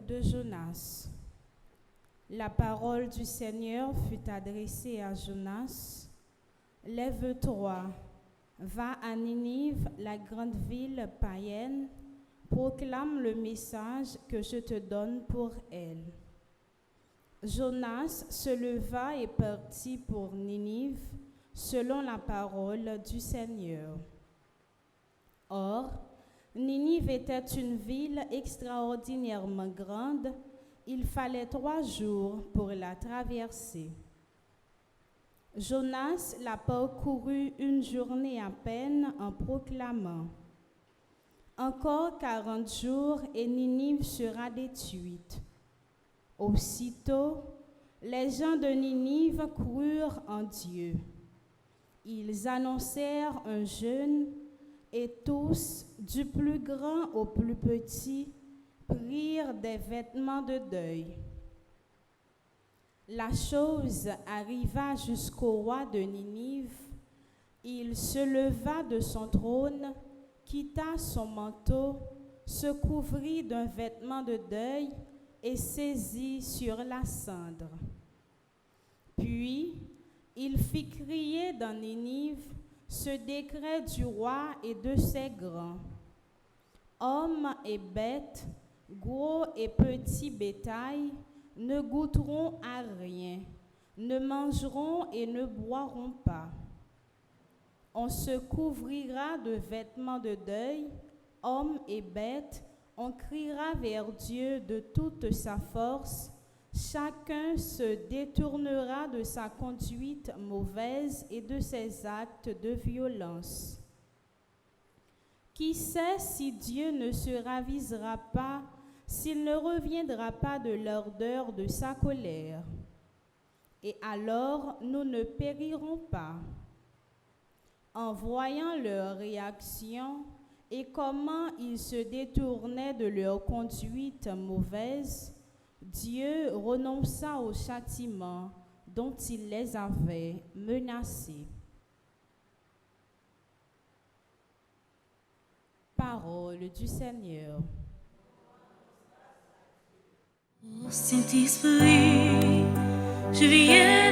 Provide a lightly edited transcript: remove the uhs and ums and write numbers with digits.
de Jonas. La parole du Seigneur fut adressée à Jonas. Lève-toi, va à Ninive, la grande ville païenne, proclame le message que je te donne pour elle. Jonas se leva et partit pour Ninive, selon la parole du Seigneur. Or, Ninive était une ville extraordinairement grande. Il fallait 3 jours pour la traverser. Jonas la parcourut une journée à peine en proclamant « Encore 40 jours et Ninive sera détruite. » Aussitôt, les gens de Ninive crurent en Dieu. Ils annoncèrent un jeûne et tous, du plus grand au plus petit, prirent des vêtements de deuil. La chose arriva jusqu'au roi de Ninive. Il se leva de son trône, quitta son manteau, se couvrit d'un vêtement de deuil et saisit sur la cendre. Puis, il fit crier dans Ninive ce décret du roi et de ses grands. Hommes et bêtes, gros et petits bétail, ne goûteront à rien, ne mangeront et ne boiront pas. On se couvrira de vêtements de deuil, hommes et bêtes, on criera vers Dieu de toute sa force, chacun se détournera de sa conduite mauvaise et de ses actes de violence. Qui sait si Dieu ne se ravisera pas, s'il ne reviendra pas de l'ardeur de sa colère? Et alors nous ne périrons pas. En voyant leur réaction et comment ils se détournaient de leur conduite mauvaise, Dieu renonça au châtiment dont il les avait menacés. Parole du Seigneur. Ô Saint-Esprit, je viens